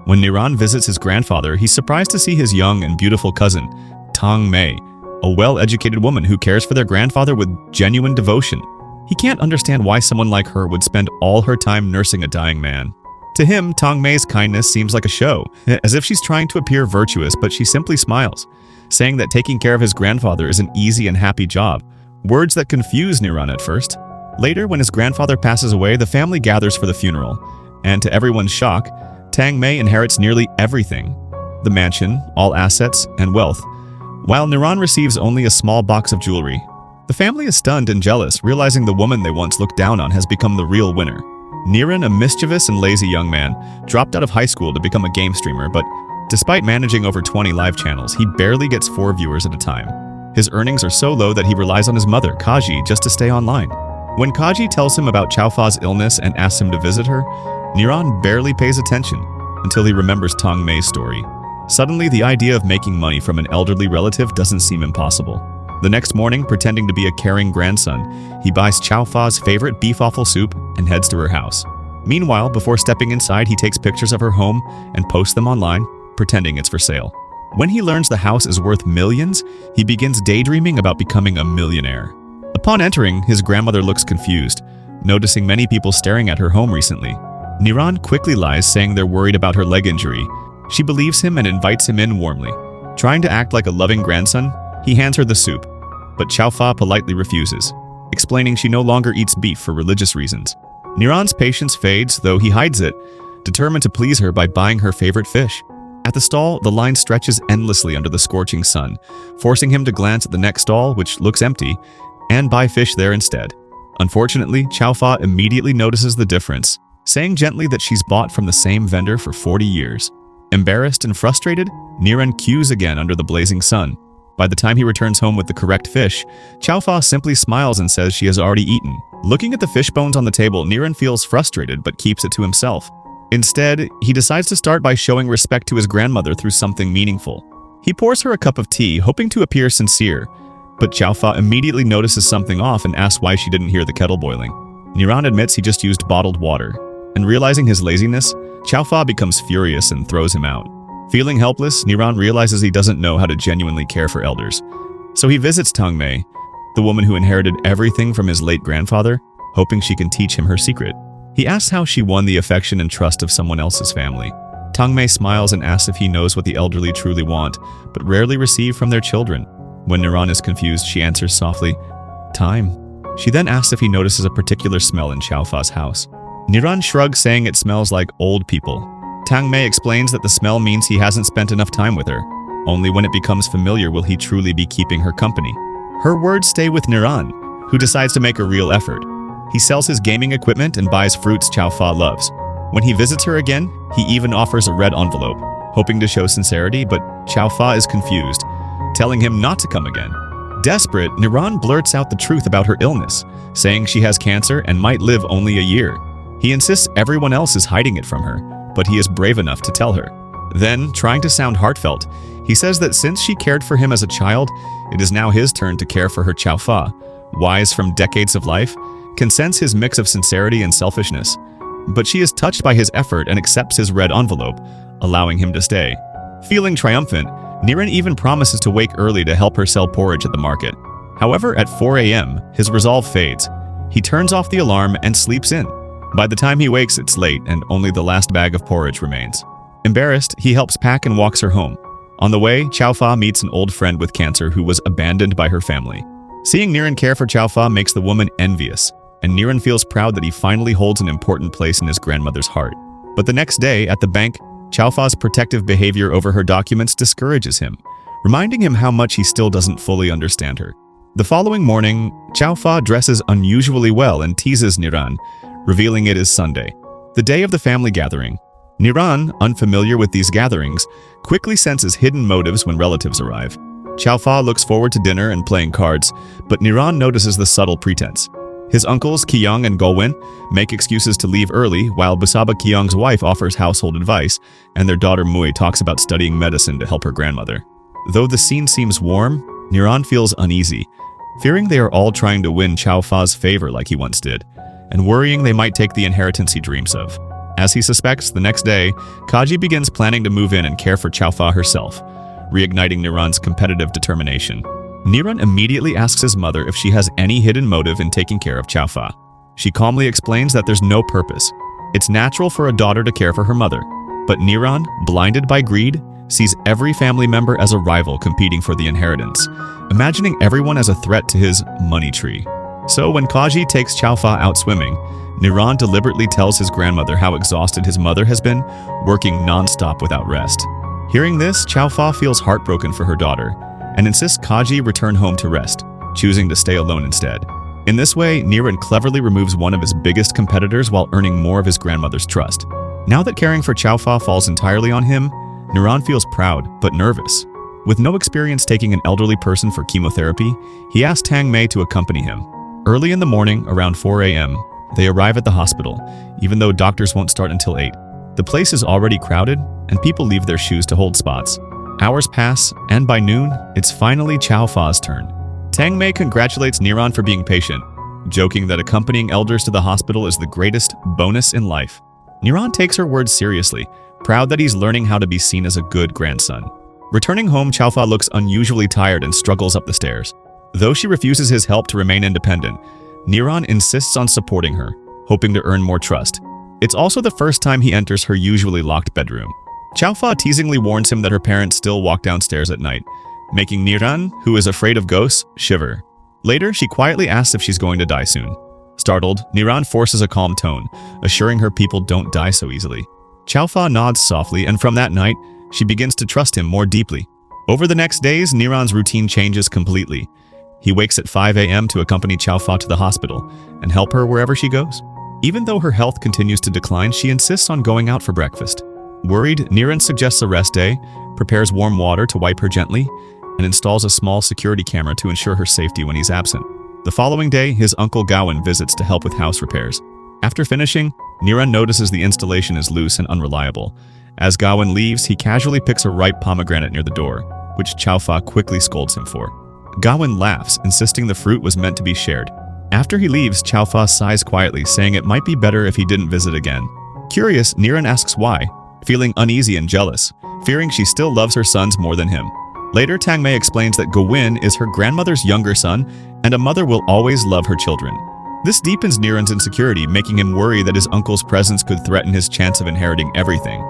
When Niran visits his grandfather, he's surprised to see his young and beautiful cousin, Tang Mei, a well-educated woman who cares for their grandfather with genuine devotion. He can't understand why someone like her would spend all her time nursing a dying man. To him, Tang Mei's kindness seems like a show, as if she's trying to appear virtuous, but she simply smiles, saying that taking care of his grandfather is an easy and happy job, words that confuse Niran at first. Later, when his grandfather passes away, the family gathers for the funeral, and to everyone's shock, Tang Mei inherits nearly everything: the mansion, all assets, and wealth, while Niran receives only a small box of jewelry. The family is stunned and jealous, realizing the woman they once looked down on has become the real winner. Niran, a mischievous and lazy young man, dropped out of high school to become a game streamer, but despite managing over 20 live channels, he barely gets 4 viewers at a time. His earnings are so low that he relies on his mother, Kaji, just to stay online. When Kaji tells him about Chaofa's illness and asks him to visit her, Niran barely pays attention until he remembers Tang Mei's story. Suddenly, the idea of making money from an elderly relative doesn't seem impossible. The next morning, pretending to be a caring grandson, he buys Chaofa's favorite beef offal soup and heads to her house. Meanwhile, before stepping inside, he takes pictures of her home and posts them online, pretending it's for sale. When he learns the house is worth millions, he begins daydreaming about becoming a millionaire. Upon entering, his grandmother looks confused, noticing many people staring at her home recently. Niran quickly lies, saying they're worried about her leg injury. She believes him and invites him in warmly. Trying to act like a loving grandson, he hands her the soup, but Chaofa politely refuses, explaining she no longer eats beef for religious reasons. Niran's patience fades, though he hides it, determined to please her by buying her favorite fish. At the stall, the line stretches endlessly under the scorching sun, forcing him to glance at the next stall, which looks empty, and buy fish there instead. Unfortunately, Chaofa immediately notices the difference, saying gently that she's bought from the same vendor for 40 years. Embarrassed and frustrated, Niran queues again under the blazing sun. By the time he returns home with the correct fish, Chaofa simply smiles and says she has already eaten. Looking at the fish bones on the table, Niran feels frustrated but keeps it to himself. Instead, he decides to start by showing respect to his grandmother through something meaningful. He pours her a cup of tea, hoping to appear sincere, but Chaofa immediately notices something off and asks why she didn't hear the kettle boiling. Niran admits he just used bottled water, and realizing his laziness, Chaofa becomes furious and throws him out. Feeling helpless, Niran realizes he doesn't know how to genuinely care for elders. So he visits Tang Mei, the woman who inherited everything from his late grandfather, hoping she can teach him her secret. He asks how she won the affection and trust of someone else's family. Tang Mei smiles and asks if he knows what the elderly truly want, but rarely receive from their children. When Niran is confused, she answers softly, "Time." She then asks if he notices a particular smell in Chaofa's house. Niran shrugs, saying it smells like old people. Tang Mei explains that the smell means he hasn't spent enough time with her. Only when it becomes familiar will he truly be keeping her company. Her words stay with Niran, who decides to make a real effort. He sells his gaming equipment and buys fruits Chaofa loves. When he visits her again, he even offers a red envelope, hoping to show sincerity, but Chaofa is confused, telling him not to come again. Desperate, Niran blurts out the truth about her illness, saying she has cancer and might live only a year. He insists everyone else is hiding it from her, but he is brave enough to tell her. Then, trying to sound heartfelt, he says that since she cared for him as a child, it is now his turn to care for her. Chaofa, wise from decades of life, can sense his mix of sincerity and selfishness, but she is touched by his effort and accepts his red envelope, allowing him to stay. Feeling triumphant, Niran even promises to wake early to help her sell porridge at the market. However, at 4 a.m., his resolve fades. He turns off the alarm and sleeps in. By the time he wakes, it's late, and only the last bag of porridge remains. Embarrassed, he helps pack and walks her home. On the way, Chaofa meets an old friend with cancer who was abandoned by her family. Seeing Niran care for Chaofa makes the woman envious, and Niran feels proud that he finally holds an important place in his grandmother's heart. But the next day, at the bank, Chaofa's protective behavior over her documents discourages him, reminding him how much he still doesn't fully understand her. The following morning, Chaofa dresses unusually well and teases Niran, revealing it is Sunday, the day of the family gathering. Niran, unfamiliar with these gatherings, quickly senses hidden motives when relatives arrive. Chaofa looks forward to dinner and playing cards, but Niran notices the subtle pretense. His uncles, Qiyang and Golwin, make excuses to leave early, while Busaba Qiyang's wife offers household advice, and their daughter Mui talks about studying medicine to help her grandmother. Though the scene seems warm, Niran feels uneasy, fearing they are all trying to win Chaofa's favor like he once did, and worrying they might take the inheritance he dreams of. As he suspects, the next day, Kaji begins planning to move in and care for Chaofa herself, reigniting Niran's competitive determination. Niran immediately asks his mother if she has any hidden motive in taking care of Chaofa. She calmly explains that there's no purpose. It's natural for a daughter to care for her mother. But Niran, blinded by greed, sees every family member as a rival competing for the inheritance, imagining everyone as a threat to his money tree. So when Kaji takes Chaofa out swimming, Niran deliberately tells his grandmother how exhausted his mother has been, working non-stop without rest. Hearing this, Chaofa feels heartbroken for her daughter and insists Kaji return home to rest, choosing to stay alone instead. In this way, Niran cleverly removes one of his biggest competitors while earning more of his grandmother's trust. Now that caring for Chaofa falls entirely on him, Niran feels proud but nervous. With no experience taking an elderly person for chemotherapy, he asks Tang Mei to accompany him. Early in the morning, around 4 a.m., they arrive at the hospital, even though doctors won't start until 8. The place is already crowded, and people leave their shoes to hold spots. Hours pass, and by noon, it's finally Chaofa's turn. Tang Mei congratulates Niran for being patient, joking that accompanying elders to the hospital is the greatest bonus in life. Niran takes her words seriously, proud that he's learning how to be seen as a good grandson. Returning home, Chaofa looks unusually tired and struggles up the stairs. Though she refuses his help to remain independent, Niran insists on supporting her, hoping to earn more trust. It's also the first time he enters her usually locked bedroom. Chaofa teasingly warns him that her parents still walk downstairs at night, making Niran, who is afraid of ghosts, shiver. Later, she quietly asks if she's going to die soon. Startled, Niran forces a calm tone, assuring her people don't die so easily. Chaofa nods softly, and from that night, she begins to trust him more deeply. Over the next days, Niran's routine changes completely. He wakes at 5 a.m. to accompany Chaofa to the hospital and help her wherever she goes. Even though her health continues to decline, she insists on going out for breakfast. Worried, Niran suggests a rest day, prepares warm water to wipe her gently, and installs a small security camera to ensure her safety when he's absent. The following day, his uncle Gawain visits to help with house repairs. After finishing, Niran notices the installation is loose and unreliable. As Gawain leaves, he casually picks a ripe pomegranate near the door, which Chaofa quickly scolds him for. Gawain laughs, insisting the fruit was meant to be shared. After he leaves, Chaofa sighs quietly, saying it might be better if he didn't visit again. Curious, Niran asks why, feeling uneasy and jealous, fearing she still loves her sons more than him. Later, Tang Mei explains that Gawain is her grandmother's younger son, and a mother will always love her children. This deepens Niran's insecurity, making him worry that his uncle's presence could threaten his chance of inheriting everything.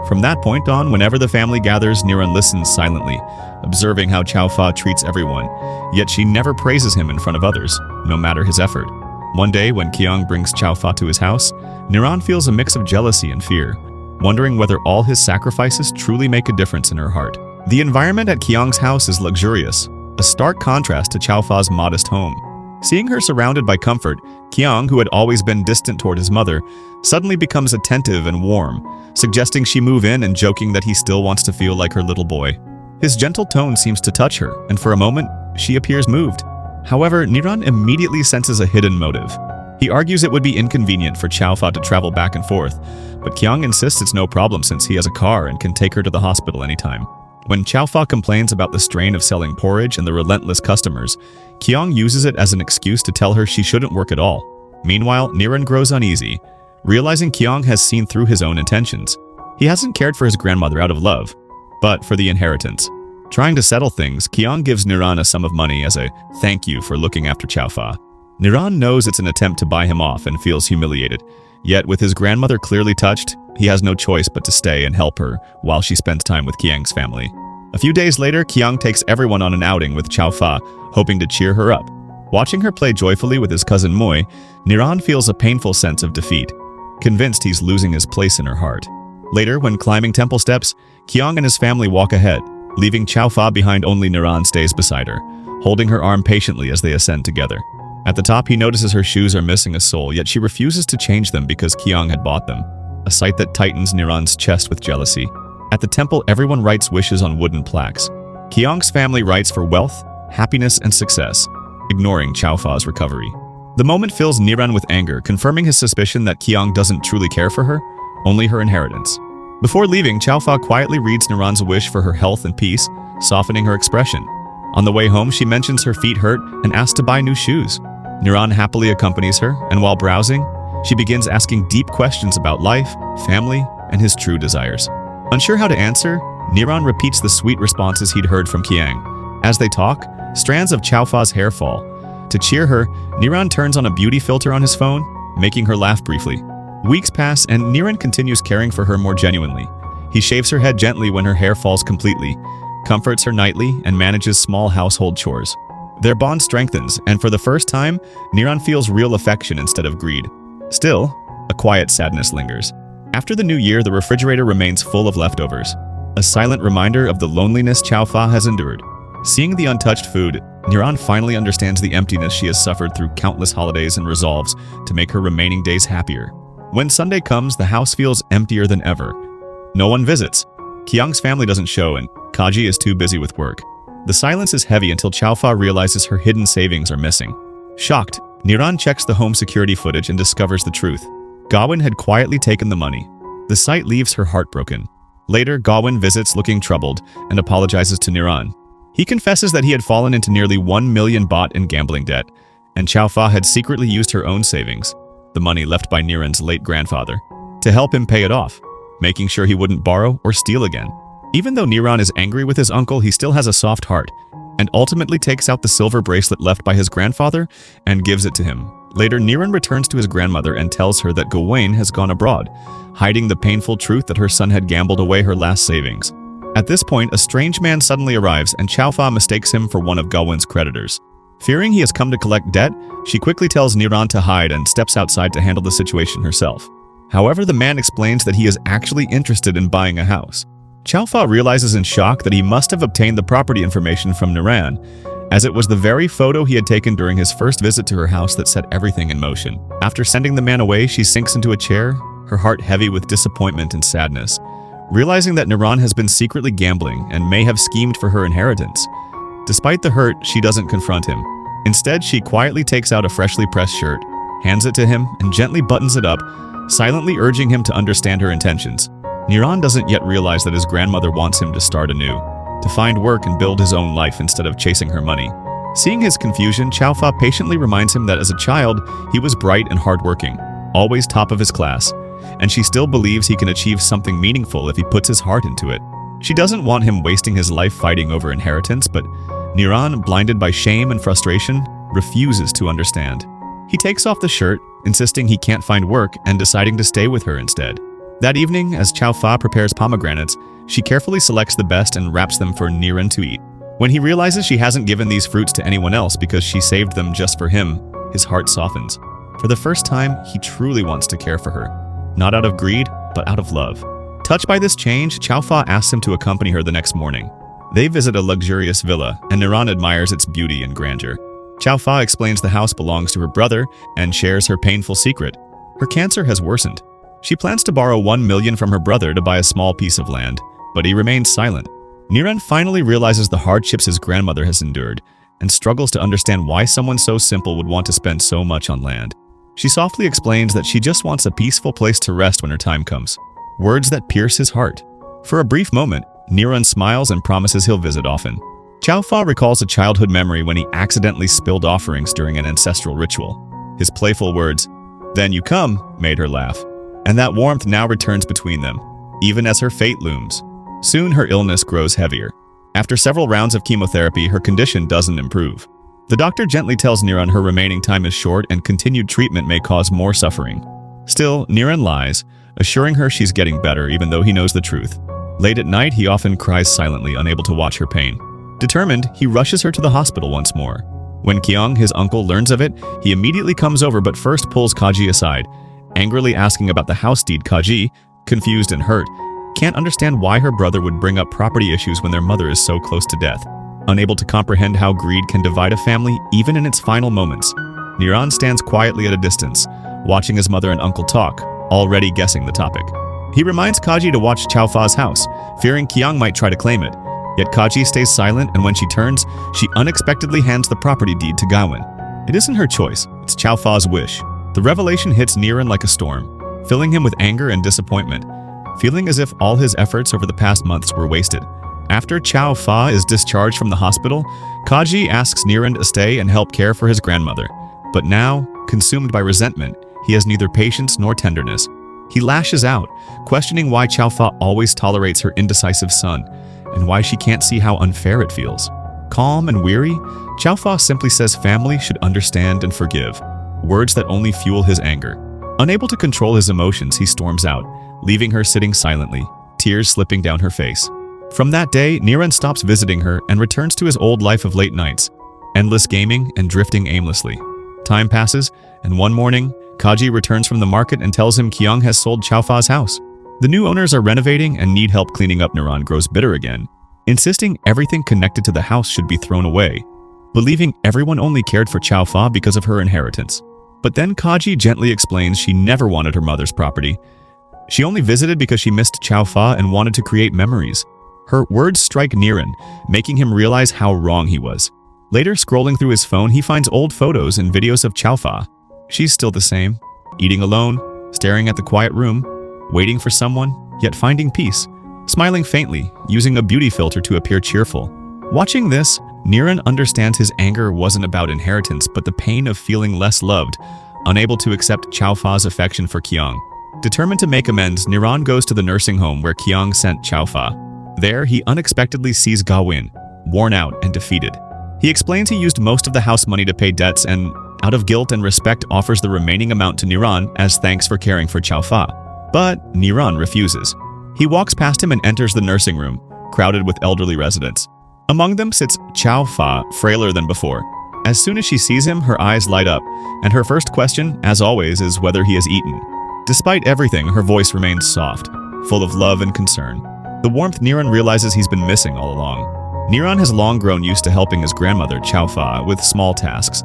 From that point on, whenever the family gathers, Niran listens silently, observing how Chaofa treats everyone, yet she never praises him in front of others, no matter his effort. One day, when Qiang brings Chaofa to his house, Niran feels a mix of jealousy and fear, wondering whether all his sacrifices truly make a difference in her heart. The environment at Qiang's house is luxurious, a stark contrast to Chaofa's modest home. Seeing her surrounded by comfort, Qiang, who had always been distant toward his mother, suddenly becomes attentive and warm, suggesting she move in and joking that he still wants to feel like her little boy. His gentle tone seems to touch her, and for a moment, she appears moved. However, Niran immediately senses a hidden motive. He argues it would be inconvenient for Chaofa to travel back and forth, but Qiang insists it's no problem since he has a car and can take her to the hospital anytime. When Chaofa complains about the strain of selling porridge and the relentless customers, Qiang uses it as an excuse to tell her she shouldn't work at all. Meanwhile, Niran grows uneasy, realizing Qiang has seen through his own intentions. He hasn't cared for his grandmother out of love, but for the inheritance. Trying to settle things, Qiang gives Niran a sum of money as a thank you for looking after Chaofa. Niran knows it's an attempt to buy him off and feels humiliated. Yet, with his grandmother clearly touched, he has no choice but to stay and help her while she spends time with Qiang's family. A few days later, Qiang takes everyone on an outing with Chaofa, hoping to cheer her up. Watching her play joyfully with his cousin Mui, Niran feels a painful sense of defeat, convinced he's losing his place in her heart. Later, when climbing temple steps, Qiang and his family walk ahead, leaving Chaofa behind. Only Niran stays beside her, holding her arm patiently as they ascend together. At the top, he notices her shoes are missing a sole, yet she refuses to change them because Qiang had bought them, a sight that tightens Niran's chest with jealousy. At the temple, everyone writes wishes on wooden plaques. Qiang's family writes for wealth, happiness, and success, ignoring Chaofa's recovery. The moment fills Niran with anger, confirming his suspicion that Qiang doesn't truly care for her, only her inheritance. Before leaving, Chaofa quietly reads Niran's wish for her health and peace, softening her expression. On the way home, she mentions her feet hurt and asks to buy new shoes. Niran happily accompanies her, and while browsing, She begins asking deep questions about life, family, and his true desires. Unsure how to answer, Niran repeats the sweet responses he'd heard from Kiang. As they talk, strands of Chaofa's hair fall. To cheer her, Niran turns on a beauty filter on his phone, making her laugh briefly. Weeks pass and Niran continues caring for her more genuinely. He shaves her head gently when her hair falls completely, comforts her nightly, and manages small household chores. Their bond strengthens, and for the first time, Niran feels real affection instead of greed. Still, a quiet sadness lingers. After the new year, the refrigerator remains full of leftovers, a silent reminder of the loneliness Chaofa has endured. Seeing the untouched food, Niran finally understands the emptiness she has suffered through countless holidays and resolves to make her remaining days happier. When Sunday comes, the house feels emptier than ever. No one visits. Kiang's family doesn't show, and Kaji is too busy with work. The silence is heavy until Chaofa realizes her hidden savings are missing. Shocked, Niran checks the home security footage and discovers the truth. Gawin had quietly taken the money. The sight leaves her heartbroken. Later, Gawin visits looking troubled and apologizes to Niran. He confesses that he had fallen into nearly 1 million baht in gambling debt, and Chaofa had secretly used her own savings, the money left by Niran's late grandfather, to help him pay it off, making sure he wouldn't borrow or steal again. Even though Niran is angry with his uncle, he still has a soft heart, and ultimately takes out the silver bracelet left by his grandfather and gives it to him. Later, Niran returns to his grandmother and tells her that Gawain has gone abroad, hiding the painful truth that her son had gambled away her last savings. At this point, a strange man suddenly arrives and Chaofa mistakes him for one of Gawin's creditors. Fearing he has come to collect debt, she quickly tells Niran to hide and steps outside to handle the situation herself. However, the man explains that he is actually interested in buying a house. Chaofa realizes in shock that he must have obtained the property information from Niran, as it was the very photo he had taken during his first visit to her house that set everything in motion. After sending the man away, she sinks into a chair, her heart heavy with disappointment and sadness, realizing that Niran has been secretly gambling and may have schemed for her inheritance. Despite the hurt, she doesn't confront him. Instead, she quietly takes out a freshly pressed shirt, hands it to him, and gently buttons it up, silently urging him to understand her intentions. Niran doesn't yet realize that his grandmother wants him to start anew, to find work and build his own life instead of chasing her money. Seeing his confusion, Chaofa patiently reminds him that as a child, he was bright and hardworking, always top of his class, and she still believes he can achieve something meaningful if he puts his heart into it. She doesn't want him wasting his life fighting over inheritance, but Niran, blinded by shame and frustration, refuses to understand. He takes off the shirt, insisting he can't find work and deciding to stay with her instead. That evening, as Chaofa prepares pomegranates, she carefully selects the best and wraps them for Niran to eat. When he realizes she hasn't given these fruits to anyone else because she saved them just for him, his heart softens. For the first time, he truly wants to care for her. Not out of greed, but out of love. Touched by this change, Chaofa asks him to accompany her the next morning. They visit a luxurious villa, and Niran admires its beauty and grandeur. Chaofa explains the house belongs to her brother and shares her painful secret. Her cancer has worsened. She plans to borrow 1 million from her brother to buy a small piece of land, but he remains silent. Niran finally realizes the hardships his grandmother has endured and struggles to understand why someone so simple would want to spend so much on land. She softly explains that she just wants a peaceful place to rest when her time comes. Words that pierce his heart. For a brief moment, Niran smiles and promises he'll visit often. Chaofa recalls a childhood memory when he accidentally spilled offerings during an ancestral ritual. His playful words, "Then you come," made her laugh. And that warmth now returns between them, even as her fate looms. Soon her illness grows heavier. After several rounds of chemotherapy, her condition doesn't improve. The doctor gently tells Niran her remaining time is short and continued treatment may cause more suffering. Still, Niran lies, assuring her she's getting better even though he knows the truth. Late at night, he often cries silently, unable to watch her pain. Determined, he rushes her to the hospital once more. When Kiang, his uncle, learns of it, he immediately comes over but first pulls Kaji aside, angrily asking about the house deed. Kaji, confused and hurt, can't understand why her brother would bring up property issues when their mother is so close to death. Unable to comprehend how greed can divide a family even in its final moments, Niran stands quietly at a distance, watching his mother and uncle talk, already guessing the topic. He reminds Kaji to watch Chaofa's house, fearing Kiang might try to claim it. Yet Kaji stays silent, and when she turns, she unexpectedly hands the property deed to Gawin. It isn't her choice, it's Chaofa's wish. The revelation hits Niran like a storm, filling him with anger and disappointment, feeling as if all his efforts over the past months were wasted. After Chaofa is discharged from the hospital, Kaji asks Niran to stay and help care for his grandmother. But now, consumed by resentment, he has neither patience nor tenderness. He lashes out, questioning why Fa always tolerates her indecisive son, and why she can't see how unfair it feels. Calm and weary, Fa simply says family should understand and forgive, words that only fuel his anger. Unable to control his emotions, he storms out, leaving her sitting silently, tears slipping down her face. From that day, Niran stops visiting her and returns to his old life of late nights, endless gaming and drifting aimlessly. Time passes, and one morning, Kaji returns from the market and tells him Kyung has sold Fa's house. The new owners are renovating and need help cleaning up. Niran grows bitter again, insisting everything connected to the house should be thrown away, believing everyone only cared for Fa because of her inheritance. But then Kaji gently explains she never wanted her mother's property. She only visited because she missed Fa and wanted to create memories. Her words strike Niran, making him realize how wrong he was. Later, scrolling through his phone, he finds old photos and videos of Fa. She's still the same, eating alone, staring at the quiet room, waiting for someone, yet finding peace, smiling faintly, using a beauty filter to appear cheerful. Watching this, Niran understands his anger wasn't about inheritance but the pain of feeling less loved, unable to accept Fa's affection for Kyung. Determined to make amends, Niran goes to the nursing home where Kyung sent Fa. There, he unexpectedly sees Gawin, worn out and defeated. He explains he used most of the house money to pay debts and, out of guilt and respect, offers the remaining amount to Niran as thanks for caring for Fa. But Niran refuses. He walks past him and enters the nursing room, crowded with elderly residents. Among them sits Fa, frailer than before. As soon as she sees him, her eyes light up, and her first question, as always, is whether he has eaten. Despite everything, her voice remains soft, full of love and concern. The warmth Niran realizes he's been missing all along. Niran has long grown used to helping his grandmother, Fa, with small tasks,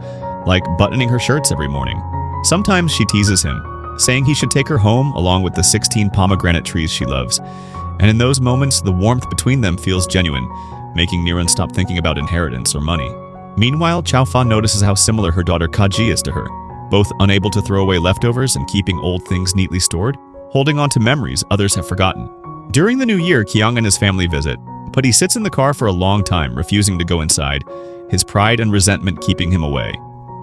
like buttoning her shirts every morning. Sometimes she teases him, saying he should take her home along with the 16 pomegranate trees she loves. And in those moments, the warmth between them feels genuine, making Niran stop thinking about inheritance or money. Meanwhile, Fa notices how similar her daughter Kaji is to her, both unable to throw away leftovers and keeping old things neatly stored, holding on to memories others have forgotten. During the new year, Kyung and his family visit, but he sits in the car for a long time, refusing to go inside, his pride and resentment keeping him away.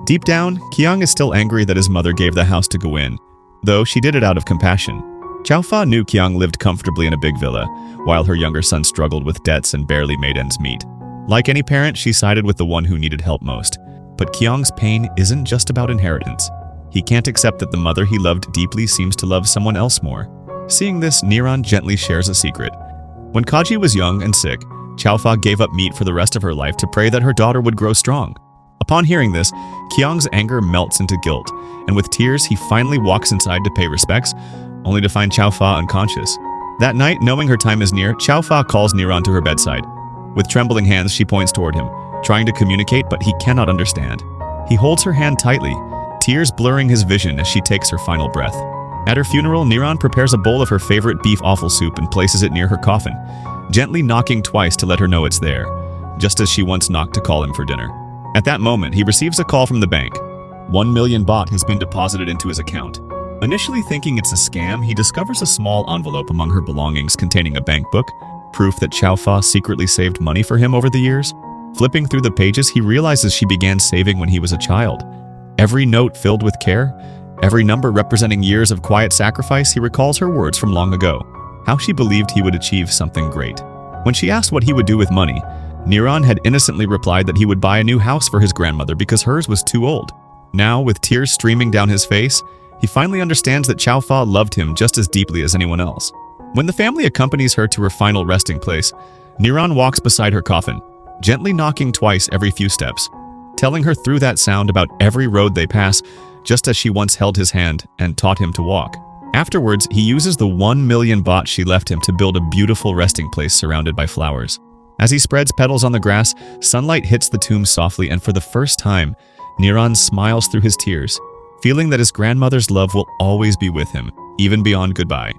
Deep down, Kyung is still angry that his mother gave the house to Gawin, though she did it out of compassion. Fa knew Kyung lived comfortably in a big villa, while her younger son struggled with debts and barely made ends meet. Like any parent, she sided with the one who needed help most. But Kyung's pain isn't just about inheritance. He can't accept that the mother he loved deeply seems to love someone else more. Seeing this, Niran gently shares a secret. When Kaji was young and sick, Fa gave up meat for the rest of her life to pray that her daughter would grow strong. Upon hearing this, Kyung's anger melts into guilt, and with tears, he finally walks inside to pay respects, only to find Fa unconscious. That night, knowing her time is near, Fa calls Niran to her bedside. With trembling hands, she points toward him, trying to communicate, but he cannot understand. He holds her hand tightly, tears blurring his vision as she takes her final breath. At her funeral, Niran prepares a bowl of her favorite beef offal soup and places it near her coffin, gently knocking twice to let her know it's there, just as she once knocked to call him for dinner. At that moment, he receives a call from the bank. 1 million baht has been deposited into his account. Initially thinking it's a scam, he discovers a small envelope among her belongings containing a bank book, proof that Fa secretly saved money for him over the years. Flipping through the pages, he realizes she began saving when he was a child. Every note filled with care, every number representing years of quiet sacrifice, he recalls her words from long ago, how she believed he would achieve something great. When she asked what he would do with money, Niran had innocently replied that he would buy a new house for his grandmother because hers was too old. Now, with tears streaming down his face, he finally understands that Fa loved him just as deeply as anyone else. When the family accompanies her to her final resting place, Niran walks beside her coffin, gently knocking twice every few steps, telling her through that sound about every road they pass, just as she once held his hand and taught him to walk. Afterwards, he uses the 1 million baht she left him to build a beautiful resting place surrounded by flowers. As he spreads petals on the grass, sunlight hits the tomb softly, and for the first time, Niran smiles through his tears, feeling that his grandmother's love will always be with him, even beyond goodbye.